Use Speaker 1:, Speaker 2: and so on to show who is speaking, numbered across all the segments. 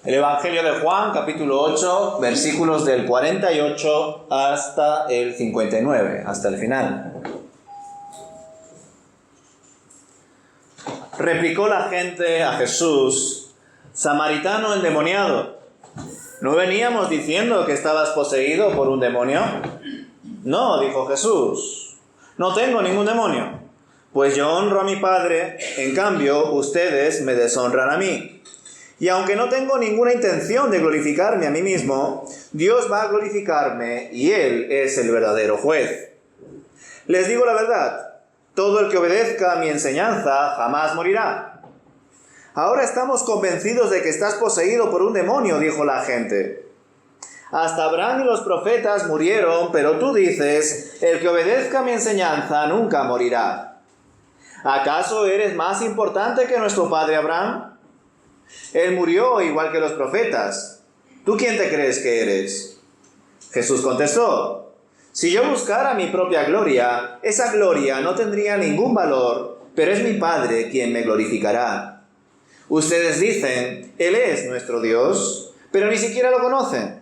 Speaker 1: El Evangelio de Juan, capítulo 8, versículos del 48 hasta el 59, hasta el final. Replicó la gente a Jesús: «Samaritano endemoniado, ¿no veníamos diciendo que estabas poseído por un demonio?» «No», dijo Jesús, «no tengo ningún demonio, pues yo honro a mi Padre, en cambio ustedes me deshonran a mí. Y aunque no tengo ninguna intención de glorificarme a mí mismo, Dios va a glorificarme y Él es el verdadero juez. Les digo la verdad, todo el que obedezca a mi enseñanza jamás morirá». «Ahora estamos convencidos de que estás poseído por un demonio», dijo la gente. «Hasta Abraham y los profetas murieron, pero tú dices, el que obedezca a mi enseñanza nunca morirá. ¿Acaso eres más importante que nuestro padre Abraham? Él murió igual que los profetas. ¿Tú quién te crees que eres?» Jesús contestó: «Si yo buscara mi propia gloria, esa gloria no tendría ningún valor, pero es mi Padre quien me glorificará. Ustedes dicen, Él es nuestro Dios, pero ni siquiera lo conocen.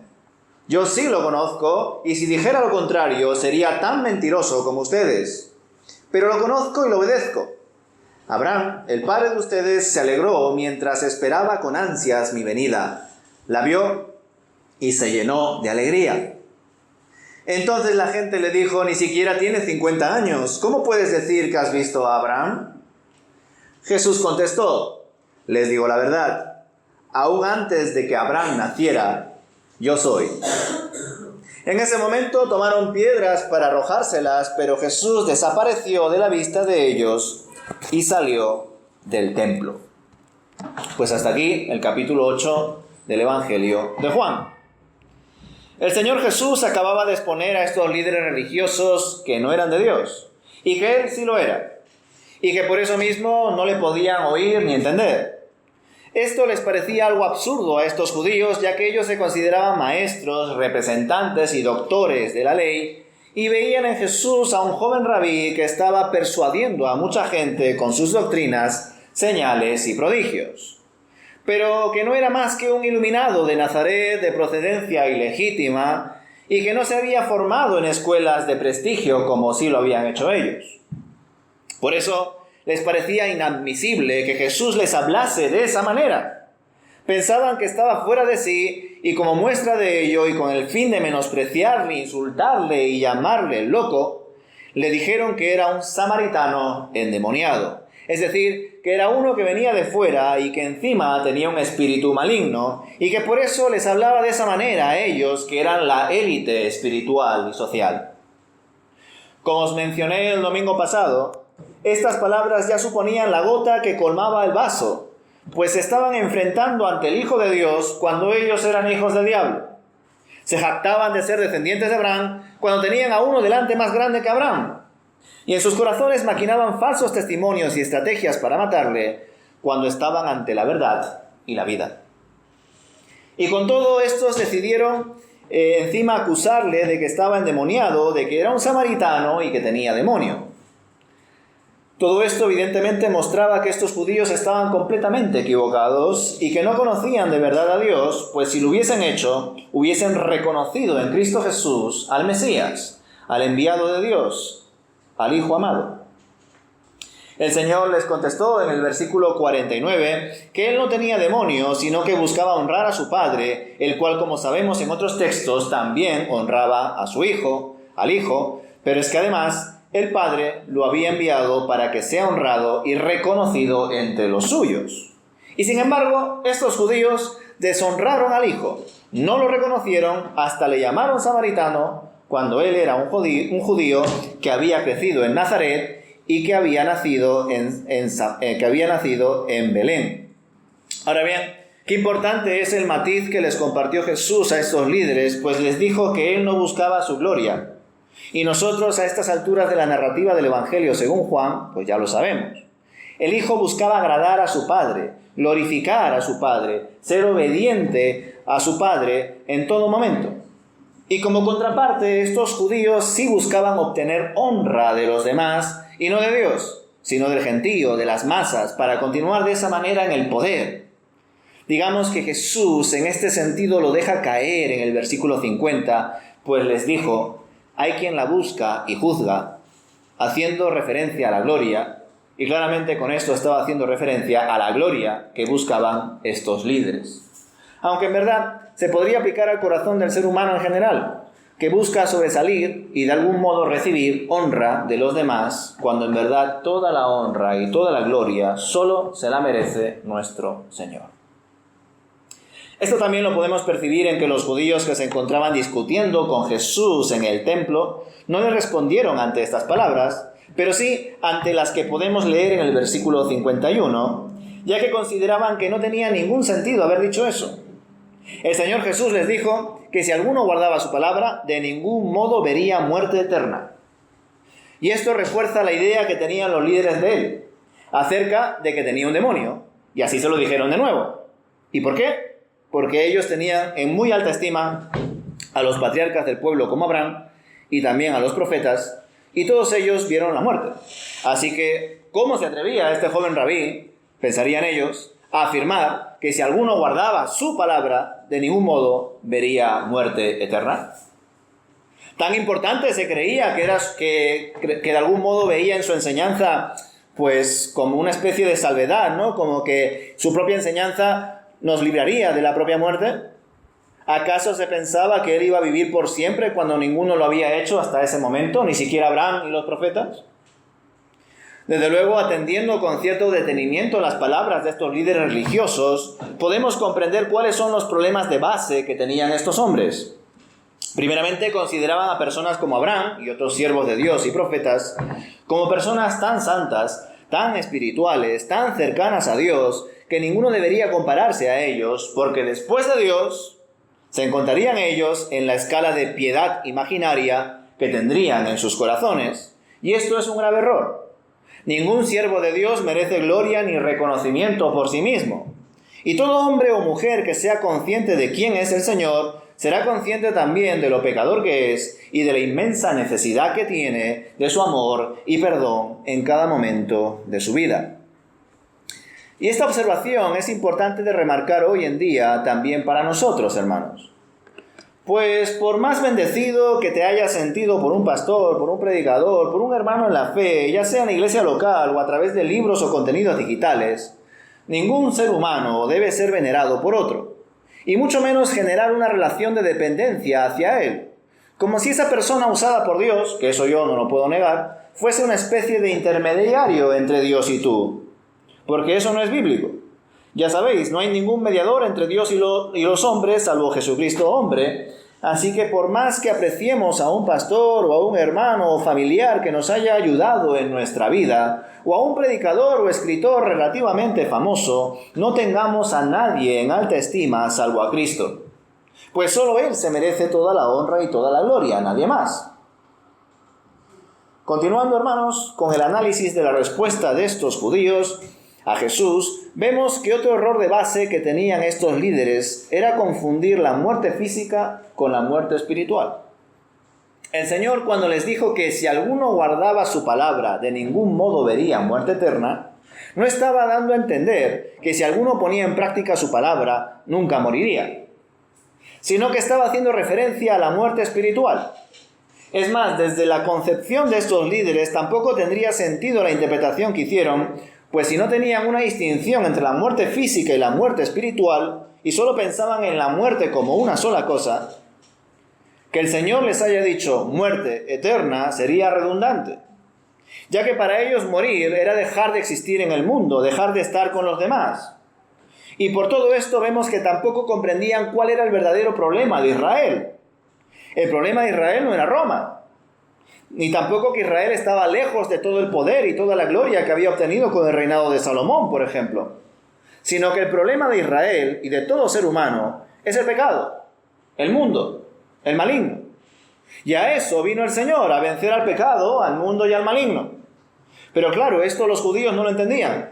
Speaker 1: Yo sí lo conozco, y si dijera lo contrario, sería tan mentiroso como ustedes. Pero lo conozco y lo obedezco. Abraham, el padre de ustedes, se alegró mientras esperaba con ansias mi venida. La vio y se llenó de alegría». Entonces la gente le dijo: «Ni siquiera tienes 50 años. ¿Cómo puedes decir que has visto a Abraham?» Jesús contestó: «Les digo la verdad. Aún antes de que Abraham naciera, yo soy». En ese momento tomaron piedras para arrojárselas, pero Jesús desapareció de la vista de ellos y salió del templo. Pues hasta aquí el capítulo 8 del Evangelio de Juan. El Señor Jesús acababa de exponer a estos líderes religiosos que no eran de Dios, y que Él sí lo era, y que por eso mismo no le podían oír ni entender. Esto les parecía algo absurdo a estos judíos, ya que ellos se consideraban maestros, representantes y doctores de la ley, y veían en Jesús a un joven rabí que estaba persuadiendo a mucha gente con sus doctrinas, señales y prodigios. Pero que no era más que un iluminado de Nazaret de procedencia ilegítima y que no se había formado en escuelas de prestigio como sí lo habían hecho ellos. Por eso les parecía inadmisible que Jesús les hablase de esa manera. Pensaban que estaba fuera de sí, y como muestra de ello y con el fin de menospreciarle, insultarle y llamarle loco, le dijeron que era un samaritano endemoniado. Es decir, que era uno que venía de fuera y que encima tenía un espíritu maligno, y que por eso les hablaba de esa manera a ellos, que eran la élite espiritual y social. Como os mencioné el domingo pasado, estas palabras ya suponían la gota que colmaba el vaso, pues se estaban enfrentando ante el Hijo de Dios cuando ellos eran hijos del diablo. Se jactaban de ser descendientes de Abraham cuando tenían a uno delante más grande que Abraham. Y en sus corazones maquinaban falsos testimonios y estrategias para matarle cuando estaban ante la verdad y la vida. Y con todo estos decidieron encima acusarle de que estaba endemoniado, de que era un samaritano y que tenía demonio. Todo esto evidentemente mostraba que estos judíos estaban completamente equivocados y que no conocían de verdad a Dios, pues si lo hubiesen hecho, hubiesen reconocido en Cristo Jesús al Mesías, al enviado de Dios, al Hijo amado. El Señor les contestó en el versículo 49 que Él no tenía demonio, sino que buscaba honrar a su Padre, el cual, como sabemos en otros textos, también honraba a su Hijo, al Hijo, pero es que además el Padre lo había enviado para que sea honrado y reconocido entre los suyos. Y sin embargo, estos judíos deshonraron al Hijo, no lo reconocieron, hasta le llamaron samaritano, cuando él era un judío que había crecido en Nazaret y que había nacido en Belén. Ahora bien, qué importante es el matiz que les compartió Jesús a estos líderes, pues les dijo que Él no buscaba su gloria. Y nosotros a estas alturas de la narrativa del Evangelio según Juan, pues ya lo sabemos. El Hijo buscaba agradar a su Padre, glorificar a su Padre, ser obediente a su Padre en todo momento. Y como contraparte, estos judíos sí buscaban obtener honra de los demás y no de Dios, sino del gentío, de las masas, para continuar de esa manera en el poder. Digamos que Jesús en este sentido lo deja caer en el versículo 50, pues les dijo: hay quien la busca y juzga, haciendo referencia a la gloria, y claramente con esto estaba haciendo referencia a la gloria que buscaban estos líderes. Aunque en verdad se podría aplicar al corazón del ser humano en general, que busca sobresalir y de algún modo recibir honra de los demás, cuando en verdad toda la honra y toda la gloria solo se la merece nuestro Señor. Esto también lo podemos percibir en que los judíos que se encontraban discutiendo con Jesús en el templo no le respondieron ante estas palabras, pero sí ante las que podemos leer en el versículo 51, ya que consideraban que no tenía ningún sentido haber dicho eso. El Señor Jesús les dijo que si alguno guardaba su palabra, de ningún modo vería muerte eterna. Y esto refuerza la idea que tenían los líderes de él, acerca de que tenía un demonio, y así se lo dijeron de nuevo. ¿Y por qué? Porque ellos tenían en muy alta estima a los patriarcas del pueblo como Abraham, y también a los profetas, y todos ellos vieron la muerte. Así que, ¿cómo se atrevía este joven rabí, pensarían ellos, a afirmar que si alguno guardaba su palabra, de ningún modo vería muerte eterna? Tan importante se creía que de algún modo veía en su enseñanza, pues como una especie de salvedad, ¿no? Como que su propia enseñanza nos libraría de la propia muerte. ¿Acaso se pensaba que él iba a vivir por siempre cuando ninguno lo había hecho hasta ese momento, ni siquiera Abraham y los profetas? Desde luego, atendiendo con cierto detenimiento las palabras de estos líderes religiosos, podemos comprender cuáles son los problemas de base que tenían estos hombres. Primeramente, consideraban a personas como Abraham y otros siervos de Dios y profetas como personas tan santas, tan espirituales, tan cercanas a Dios, que ninguno debería compararse a ellos, porque después de Dios se encontrarían ellos en la escala de piedad imaginaria que tendrían en sus corazones. Y esto es un grave error. Ningún siervo de Dios merece gloria ni reconocimiento por sí mismo. Y todo hombre o mujer que sea consciente de quién es el Señor, será consciente también de lo pecador que es y de la inmensa necesidad que tiene de su amor y perdón en cada momento de su vida. Y esta observación es importante de remarcar hoy en día también para nosotros, hermanos. Pues por más bendecido que te hayas sentido por un pastor, por un predicador, por un hermano en la fe, ya sea en la iglesia local o a través de libros o contenidos digitales, ningún ser humano debe ser venerado por otro, y mucho menos generar una relación de dependencia hacia él, como si esa persona usada por Dios, que eso yo no lo puedo negar, fuese una especie de intermediario entre Dios y tú, porque eso no es bíblico. Ya sabéis, no hay ningún mediador entre Dios y los hombres, salvo Jesucristo hombre. Así que por más que apreciemos a un pastor o a un hermano o familiar que nos haya ayudado en nuestra vida, o a un predicador o escritor relativamente famoso, no tengamos a nadie en alta estima salvo a Cristo. Pues solo Él se merece toda la honra y toda la gloria, nadie más. Continuando, hermanos, con el análisis de la respuesta de estos judíos a Jesús, vemos que otro error de base que tenían estos líderes era confundir la muerte física con la muerte espiritual. El Señor, cuando les dijo que si alguno guardaba su palabra, de ningún modo vería muerte eterna, no estaba dando a entender que si alguno ponía en práctica su palabra, nunca moriría, sino que estaba haciendo referencia a la muerte espiritual. Es más, desde la concepción de estos líderes tampoco tendría sentido la interpretación que hicieron, pues si no tenían una distinción entre la muerte física y la muerte espiritual, y solo pensaban en la muerte como una sola cosa, que el Señor les haya dicho muerte eterna sería redundante, ya que para ellos morir era dejar de existir en el mundo, dejar de estar con los demás. Y por todo esto vemos que tampoco comprendían cuál era el verdadero problema de Israel. El problema de Israel no era Roma, ni tampoco que Israel estaba lejos de todo el poder y toda la gloria que había obtenido con el reinado de Salomón, por ejemplo, sino que el problema de Israel y de todo ser humano es el pecado, el mundo, el maligno. Y a eso vino el Señor, a vencer al pecado, al mundo y al maligno. Pero claro, esto los judíos no lo entendían.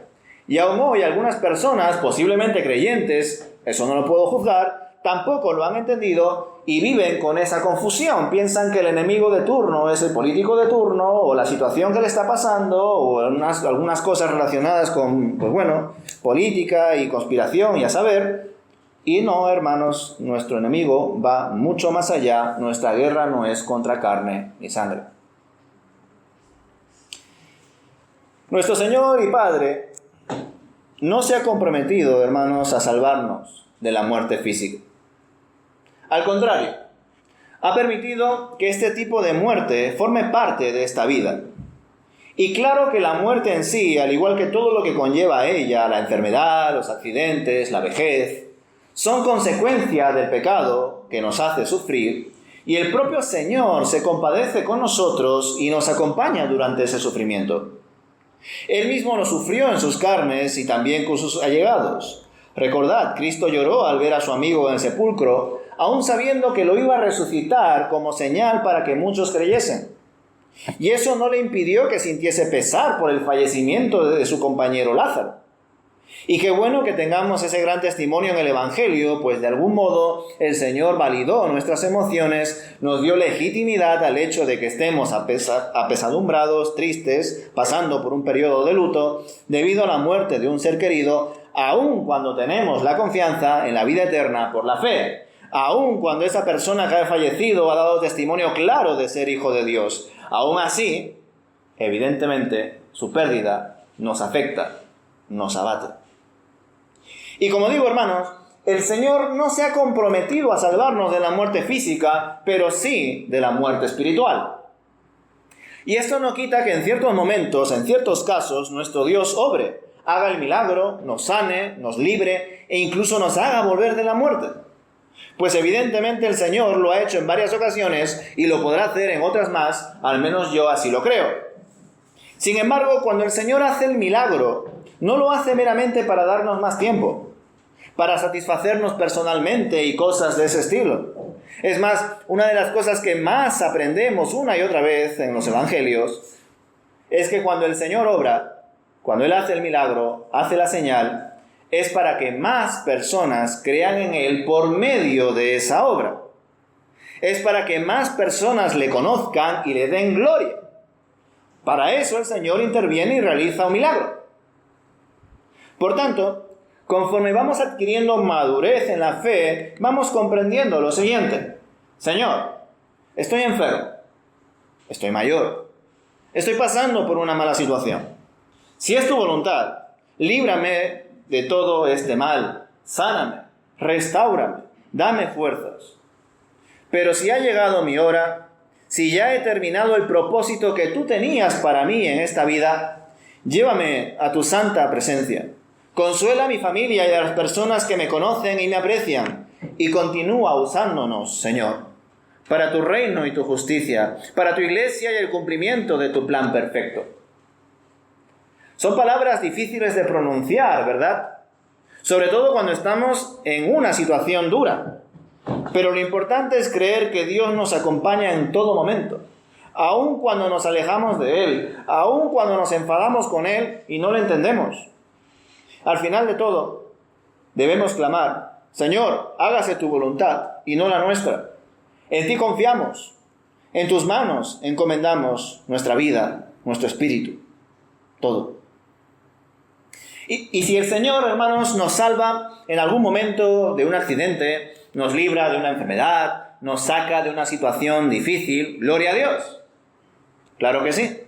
Speaker 1: Y aún hoy algunas personas, posiblemente creyentes, eso no lo puedo juzgar, tampoco lo han entendido y viven con esa confusión. Piensan que el enemigo de turno es el político de turno, o la situación que le está pasando, o algunas cosas relacionadas con, política y conspiración y a saber. Y no, hermanos, nuestro enemigo va mucho más allá. Nuestra guerra no es contra carne ni sangre. Nuestro Señor y Padre no se ha comprometido, hermanos, a salvarnos de la muerte física. Al contrario, ha permitido que este tipo de muerte forme parte de esta vida. Y claro que la muerte en sí, al igual que todo lo que conlleva a ella, la enfermedad, los accidentes, la vejez, son consecuencia del pecado que nos hace sufrir, y el propio Señor se compadece con nosotros y nos acompaña durante ese sufrimiento. Él mismo lo sufrió en sus carnes y también con sus allegados. Recordad, Cristo lloró al ver a su amigo en el sepulcro, aún sabiendo que lo iba a resucitar como señal para que muchos creyesen. Y eso no le impidió que sintiese pesar por el fallecimiento de su compañero Lázaro. Y qué bueno que tengamos ese gran testimonio en el Evangelio, pues de algún modo el Señor validó nuestras emociones, nos dio legitimidad al hecho de que estemos apesadumbrados, tristes, pasando por un periodo de luto, debido a la muerte de un ser querido, aun cuando tenemos la confianza en la vida eterna por la fe, aun cuando esa persona que ha fallecido ha dado testimonio claro de ser hijo de Dios. Aún así, evidentemente, su pérdida nos afecta, nos abate. Y como digo, hermanos, el Señor no se ha comprometido a salvarnos de la muerte física, pero sí de la muerte espiritual. Y esto no quita que en ciertos momentos, en ciertos casos, nuestro Dios obre, haga el milagro, nos sane, nos libre e incluso nos haga volver de la muerte. Pues evidentemente el Señor lo ha hecho en varias ocasiones y lo podrá hacer en otras más, al menos yo así lo creo. Sin embargo, cuando el Señor hace el milagro, no lo hace meramente para darnos más tiempo, para satisfacernos personalmente y cosas de ese estilo. Es más, una de las cosas que más aprendemos una y otra vez en los evangelios es que cuando el Señor obra, cuando Él hace el milagro, hace la señal, es para que más personas crean en Él por medio de esa obra. Es para que más personas le conozcan y le den gloria. Para eso el Señor interviene y realiza un milagro. Por tanto, conforme vamos adquiriendo madurez en la fe, vamos comprendiendo lo siguiente. Señor, estoy enfermo, estoy mayor, estoy pasando por una mala situación. Si es tu voluntad, líbrame de todo este mal, sáname, restáurame, dame fuerzas. Pero si ha llegado mi hora, si ya he terminado el propósito que tú tenías para mí en esta vida, llévame a tu santa presencia. Consuela a mi familia y a las personas que me conocen y me aprecian, y continúa usándonos, Señor, para tu reino y tu justicia, para tu iglesia y el cumplimiento de tu plan perfecto. Son palabras difíciles de pronunciar, ¿verdad? Sobre todo cuando estamos en una situación dura. Pero lo importante es creer que Dios nos acompaña en todo momento, aun cuando nos alejamos de Él, aun cuando nos enfadamos con Él y no lo entendemos. Al final de todo, debemos clamar: Señor, hágase tu voluntad y no la nuestra. En ti confiamos, en tus manos encomendamos nuestra vida, nuestro espíritu, todo. Y si el Señor, hermanos, nos salva en algún momento de un accidente, nos libra de una enfermedad, nos saca de una situación difícil, gloria a Dios. Claro que sí.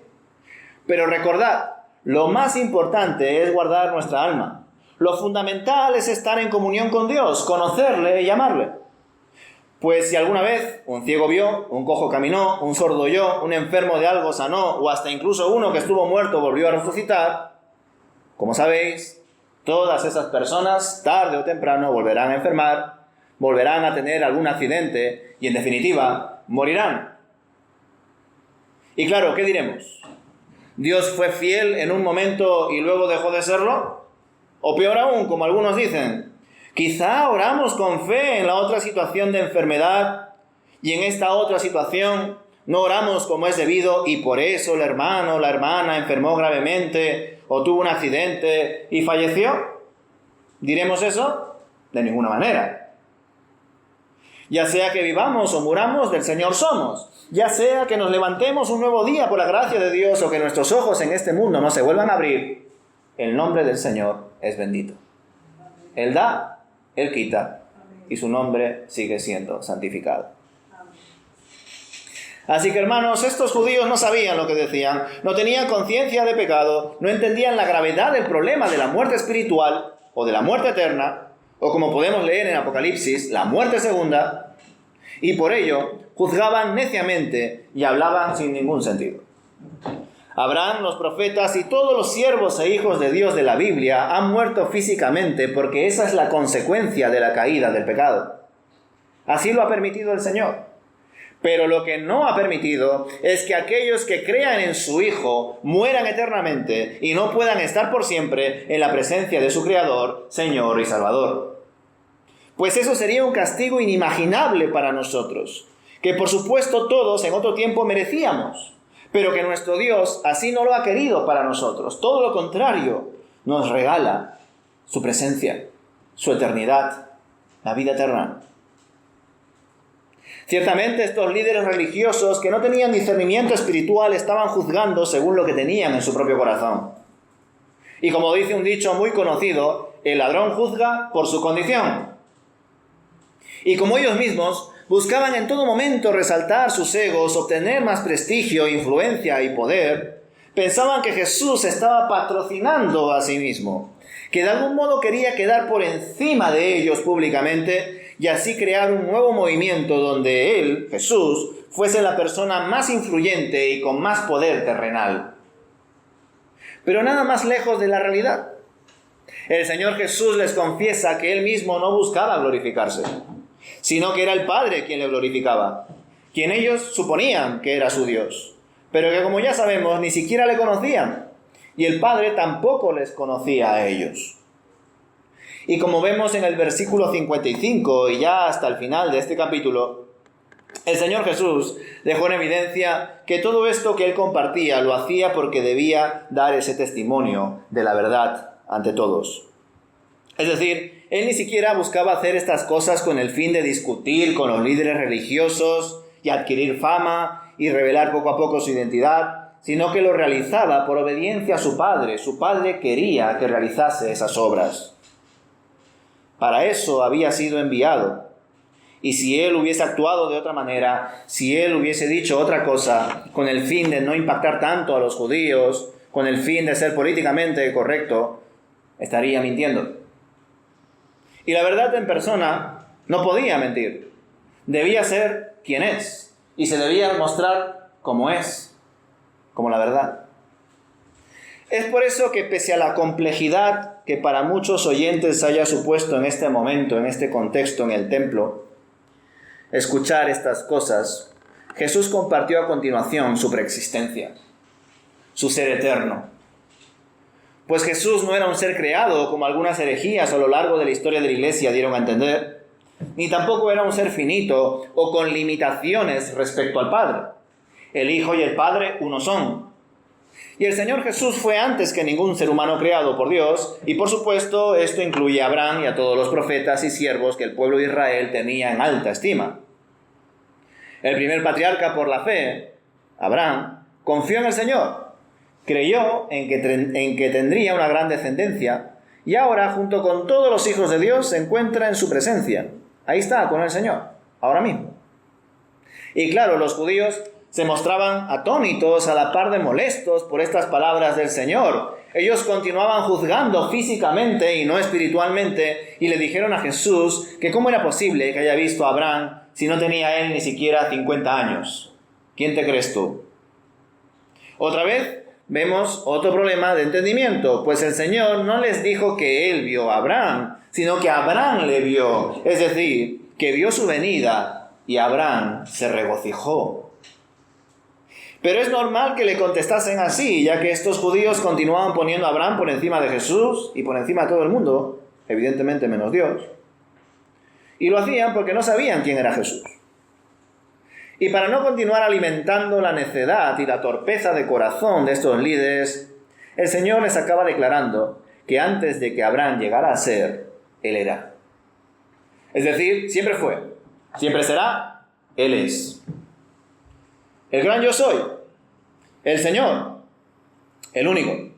Speaker 1: Pero recordad, lo más importante es guardar nuestra alma. Lo fundamental es estar en comunión con Dios, conocerle y amarle. Pues si alguna vez un ciego vio, un cojo caminó, un sordo oyó, un enfermo de algo sanó, o hasta incluso uno que estuvo muerto volvió a resucitar, como sabéis, todas esas personas, tarde o temprano, volverán a enfermar, volverán a tener algún accidente y, en definitiva, morirán. Y claro, ¿qué diremos? ¿Dios fue fiel en un momento y luego dejó de serlo? O peor aún, como algunos dicen, quizá oramos con fe en la otra situación de enfermedad y en esta otra situación no oramos como es debido y por eso el hermano o la hermana enfermó gravemente o tuvo un accidente y falleció. ¿Diremos eso? De ninguna manera. Ya sea que vivamos o muramos, del Señor somos. Ya sea que nos levantemos un nuevo día por la gracia de Dios o que nuestros ojos en este mundo no se vuelvan a abrir, el nombre del Señor es bendito. Él da, Él quita, y su nombre sigue siendo santificado. Así que, hermanos, estos judíos no sabían lo que decían, no tenían conciencia de pecado, no entendían la gravedad del problema de la muerte espiritual o de la muerte eterna, o como podemos leer en Apocalipsis, la muerte segunda, y por ello juzgaban neciamente y hablaban sin ningún sentido. Abraham, los profetas y todos los siervos e hijos de Dios de la Biblia han muerto físicamente porque esa es la consecuencia de la caída del pecado. Así lo ha permitido el Señor. Pero lo que no ha permitido es que aquellos que crean en su Hijo mueran eternamente y no puedan estar por siempre en la presencia de su Creador, Señor y Salvador. Pues eso sería un castigo inimaginable para nosotros, que por supuesto todos en otro tiempo merecíamos, pero que nuestro Dios así no lo ha querido para nosotros. Todo lo contrario, nos regala su presencia, su eternidad, la vida eterna. Ciertamente estos líderes religiosos que no tenían discernimiento espiritual estaban juzgando según lo que tenían en su propio corazón. Y como dice un dicho muy conocido, el ladrón juzga por su condición. Y como ellos mismos buscaban en todo momento resaltar sus egos, obtener más prestigio, influencia y poder, pensaban que Jesús estaba patrocinando a sí mismo, que de algún modo quería quedar por encima de ellos públicamente y así crear un nuevo movimiento donde él, Jesús, fuese la persona más influyente y con más poder terrenal. Pero nada más lejos de la realidad. El Señor Jesús les confiesa que él mismo no buscaba glorificarse, sino que era el Padre quien le glorificaba, quien ellos suponían que era su Dios, pero que, como ya sabemos, ni siquiera le conocían, y el Padre tampoco les conocía a ellos. Y como vemos en el versículo 55 y ya hasta el final de este capítulo, el Señor Jesús dejó en evidencia que todo esto que él compartía lo hacía porque debía dar ese testimonio de la verdad ante todos. Es decir, él ni siquiera buscaba hacer estas cosas con el fin de discutir con los líderes religiosos y adquirir fama y revelar poco a poco su identidad, sino que lo realizaba por obediencia a su Padre. Su Padre quería que realizase esas obras. Para eso había sido enviado. Y si él hubiese actuado de otra manera, si él hubiese dicho otra cosa, con el fin de no impactar tanto a los judíos, con el fin de ser políticamente correcto, estaría mintiendo. Y la verdad en persona no podía mentir. Debía ser quien es, y se debía mostrar como es, como la verdad. Es por eso que pese a la complejidad que para muchos oyentes haya supuesto en este momento, en este contexto, en el templo, escuchar estas cosas, Jesús compartió a continuación su preexistencia, su ser eterno. Pues Jesús no era un ser creado, como algunas herejías a lo largo de la historia de la Iglesia dieron a entender, ni tampoco era un ser finito o con limitaciones respecto al Padre. El Hijo y el Padre uno son. Y el Señor Jesús fue antes que ningún ser humano creado por Dios, y por supuesto esto incluye a Abraham y a todos los profetas y siervos que el pueblo de Israel tenía en alta estima. El primer patriarca por la fe, Abraham, confió en el Señor, creyó en que tendría una gran descendencia, y ahora, junto con todos los hijos de Dios, se encuentra en su presencia. Ahí está, con el Señor, ahora mismo. Y claro, los judíos se mostraban atónitos, a la par de molestos por estas palabras del Señor. Ellos continuaban juzgando físicamente y no espiritualmente, y le dijeron a Jesús que cómo era posible que haya visto a Abraham si no tenía él ni siquiera 50 años. ¿Quién te crees tú? Otra vez vemos otro problema de entendimiento, pues el Señor no les dijo que él vio a Abraham, sino que Abraham le vio, es decir, que vio su venida y Abraham se regocijó. Pero es normal que le contestasen así, ya que estos judíos continuaban poniendo a Abraham por encima de Jesús y por encima de todo el mundo, evidentemente menos Dios. Y lo hacían porque no sabían quién era Jesús. Y para no continuar alimentando la necedad y la torpeza de corazón de estos líderes, el Señor les acaba declarando que antes de que Abraham llegara a ser, Él era. Es decir, siempre fue. Siempre será, Él es. El gran yo soy, el Señor, el único.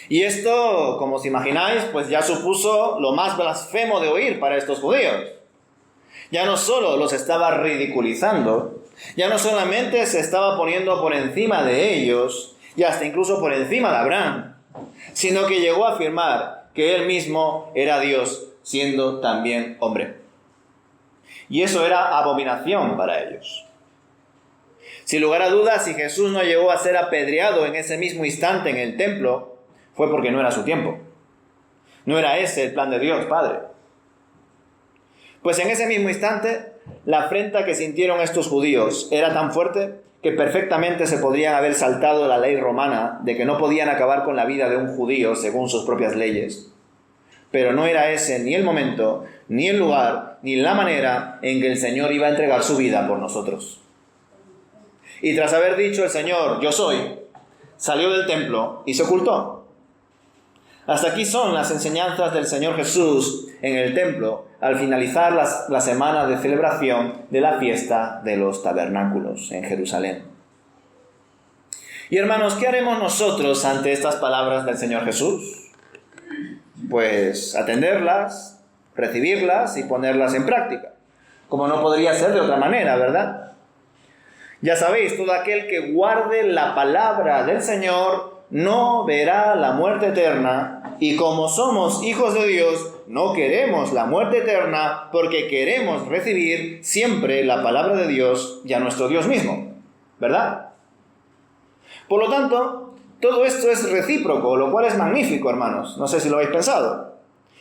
Speaker 1: Y esto, como os imagináis, pues ya supuso lo más blasfemo de oír para estos judíos. Ya no solo los estaba ridiculizando, ya no solamente se estaba poniendo por encima de ellos, y hasta incluso por encima de Abraham, sino que llegó a afirmar que él mismo era Dios, siendo también hombre. Y eso era abominación para ellos. Sin lugar a dudas, si Jesús no llegó a ser apedreado en ese mismo instante en el templo, fue porque no era su tiempo. No era ese el plan de Dios, Padre. Pues en ese mismo instante, la afrenta que sintieron estos judíos era tan fuerte que perfectamente se podrían haber saltado la ley romana de que no podían acabar con la vida de un judío según sus propias leyes. Pero no era ese ni el momento, ni el lugar, ni la manera en que el Señor iba a entregar su vida por nosotros. Y tras haber dicho el Señor, yo soy, salió del templo y se ocultó. Hasta aquí son las enseñanzas del Señor Jesús en el templo al finalizar la semana de celebración de la fiesta de los tabernáculos en Jerusalén. Y hermanos, ¿qué haremos nosotros ante estas palabras del Señor Jesús? Pues atenderlas, recibirlas y ponerlas en práctica, como no podría ser de otra manera, ¿verdad? Ya sabéis, todo aquel que guarde la palabra del Señor no verá la muerte eterna, y como somos hijos de Dios, no queremos la muerte eterna porque queremos recibir siempre la palabra de Dios y a nuestro Dios mismo, ¿verdad? Por lo tanto, todo esto es recíproco, lo cual es magnífico, hermanos. No sé si lo habéis pensado.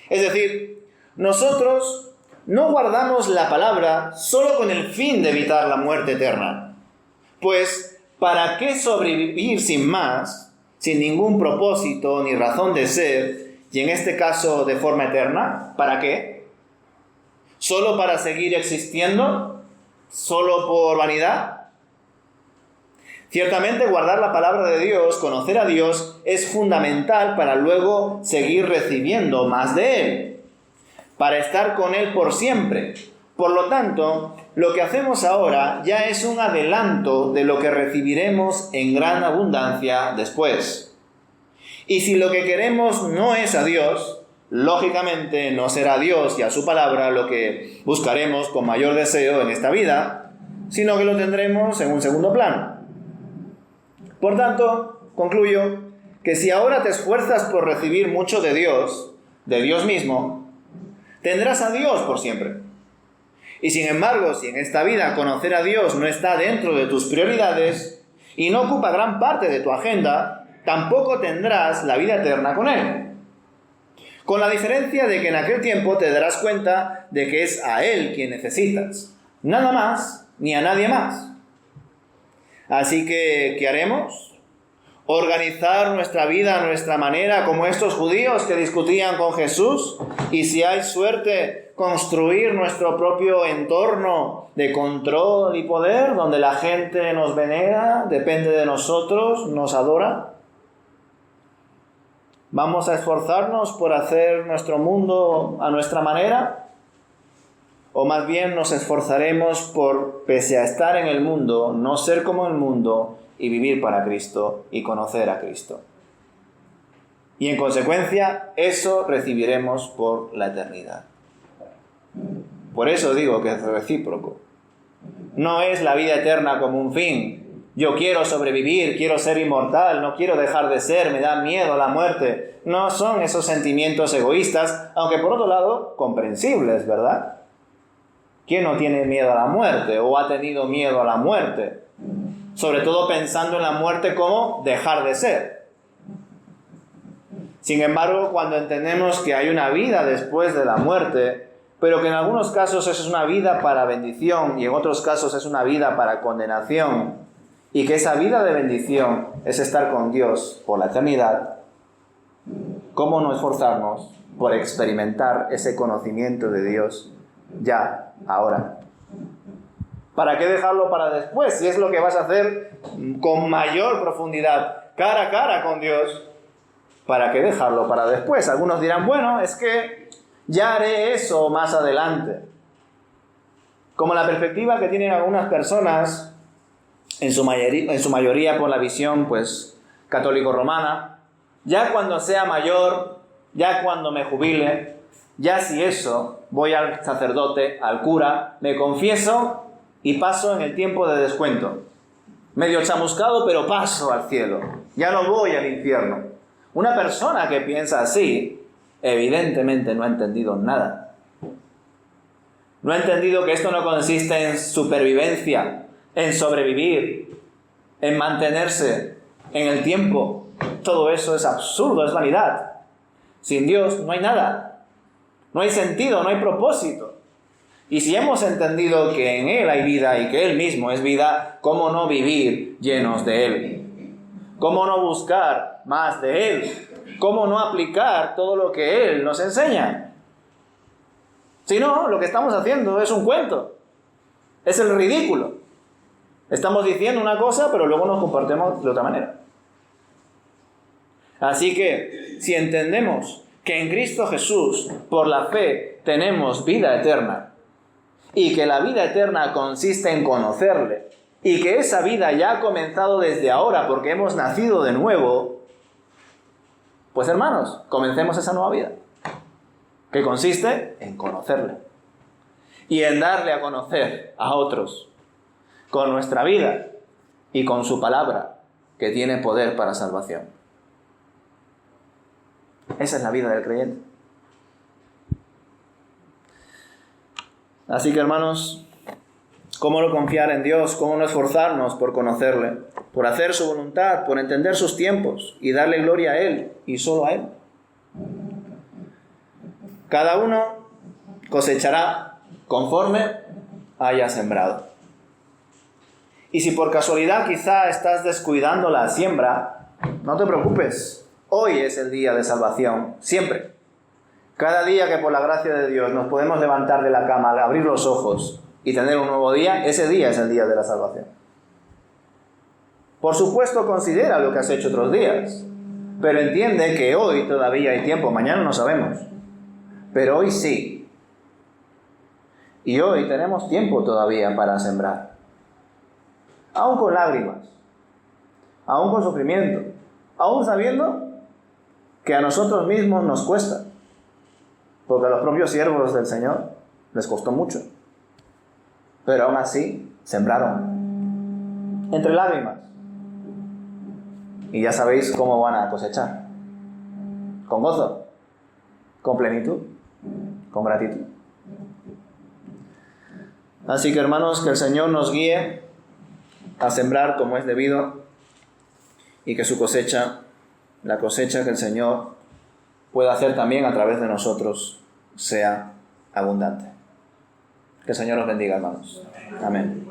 Speaker 1: Es decir, nosotros no guardamos la palabra solo con el fin de evitar la muerte eterna. Pues, ¿para qué sobrevivir sin más, sin ningún propósito ni razón de ser, y en este caso de forma eterna? ¿Para qué? ¿Solo para seguir existiendo? ¿Solo por vanidad? Ciertamente guardar la palabra de Dios, conocer a Dios, es fundamental para luego seguir recibiendo más de Él, para estar con Él por siempre. Por lo tanto, lo que hacemos ahora ya es un adelanto de lo que recibiremos en gran abundancia después. Y si lo que queremos no es a Dios, lógicamente no será a Dios y a su palabra lo que buscaremos con mayor deseo en esta vida, sino que lo tendremos en un segundo plano. Por tanto, concluyo que si ahora te esfuerzas por recibir mucho de Dios mismo, tendrás a Dios por siempre. Y sin embargo, si en esta vida conocer a Dios no está dentro de tus prioridades y no ocupa gran parte de tu agenda, tampoco tendrás la vida eterna con Él. Con la diferencia de que en aquel tiempo te darás cuenta de que es a Él quien necesitas, nada más ni a nadie más. Así que, ¿qué haremos? ¿Organizar nuestra vida a nuestra manera como estos judíos que discutían con Jesús? Y si hay suerte, construir nuestro propio entorno de control y poder, donde la gente nos venera, depende de nosotros, nos adora. ¿Vamos a esforzarnos por hacer nuestro mundo a nuestra manera? ¿O más bien nos esforzaremos por, pese a estar en el mundo, no ser como el mundo y vivir para Cristo y conocer a Cristo? Y en consecuencia, eso recibiremos por la eternidad. Por eso digo que es recíproco. No es la vida eterna como un fin. Yo quiero sobrevivir, quiero ser inmortal, no quiero dejar de ser, me da miedo la muerte. No son esos sentimientos egoístas, aunque por otro lado, comprensibles, ¿verdad? ¿Quién no tiene miedo a la muerte o ha tenido miedo a la muerte? Sobre todo pensando en la muerte como dejar de ser. Sin embargo, cuando entendemos que hay una vida después de la muerte, pero que en algunos casos es una vida para bendición y en otros casos es una vida para condenación, y que esa vida de bendición es estar con Dios por la eternidad, ¿cómo no esforzarnos por experimentar ese conocimiento de Dios ya, ahora? ¿Para qué dejarlo para después? Si es lo que vas a hacer con mayor profundidad, cara a cara con Dios, ¿para qué dejarlo para después? Algunos dirán, bueno, es que ya haré eso más adelante. como la perspectiva que tienen algunas personas, en su mayoría por la visión pues católico-romana, ya cuando sea mayor, ya cuando me jubile, ya si eso, voy al sacerdote, al cura, me confieso y paso en el tiempo de descuento. Medio chamuscado, pero paso al cielo. Ya no voy al infierno. Una persona que piensa así, evidentemente no ha entendido nada. No ha entendido que esto no consiste en supervivencia, en sobrevivir, en mantenerse en el tiempo. Todo eso es absurdo, es vanidad. Sin Dios no hay nada. No hay sentido, no hay propósito. Y si hemos entendido que en Él hay vida y que Él mismo es vida, ¿cómo no vivir llenos de Él? ¿Cómo no buscar más de Él? ¿Cómo no aplicar todo lo que Él nos enseña? Si no, lo que estamos haciendo es un cuento. Es el ridículo. Estamos diciendo una cosa, pero luego nos comportamos de otra manera. Así que, si entendemos que en Cristo Jesús, por la fe, tenemos vida eterna, y que la vida eterna consiste en conocerle, y que esa vida ya ha comenzado desde ahora porque hemos nacido de nuevo, pues hermanos, comencemos esa nueva vida, que consiste en conocerle, y en darle a conocer a otros, con nuestra vida y con su palabra, que tiene poder para salvación. Esa es la vida del creyente. Así que hermanos, ¿cómo no confiar en Dios? ¿Cómo no esforzarnos por conocerle? Por hacer su voluntad, por entender sus tiempos y darle gloria a Él y solo a Él. Cada uno cosechará conforme haya sembrado. Y si por casualidad quizá estás descuidando la siembra, no te preocupes. Hoy es el día de salvación, siempre. Cada día que por la gracia de Dios nos podemos levantar de la cama, abrir los ojos y tener un nuevo día, ese día es el día de la salvación. Por supuesto, considera lo que has hecho otros días, pero entiende que hoy todavía hay tiempo, mañana no sabemos, pero hoy sí. Y hoy tenemos tiempo todavía para sembrar, aún con lágrimas, aún con sufrimiento, aún sabiendo que a nosotros mismos nos cuesta. Porque a los propios siervos del Señor les costó mucho. Pero aún así, sembraron. Entre lágrimas. Y ya sabéis cómo van a cosechar. Con gozo. Con plenitud. Con gratitud. Así que hermanos, que el Señor nos guíe a sembrar como es debido. Y que su cosecha, la cosecha que el Señor pueda hacer también a través de nosotros, sea abundante. Que el Señor os bendiga, hermanos. Amén.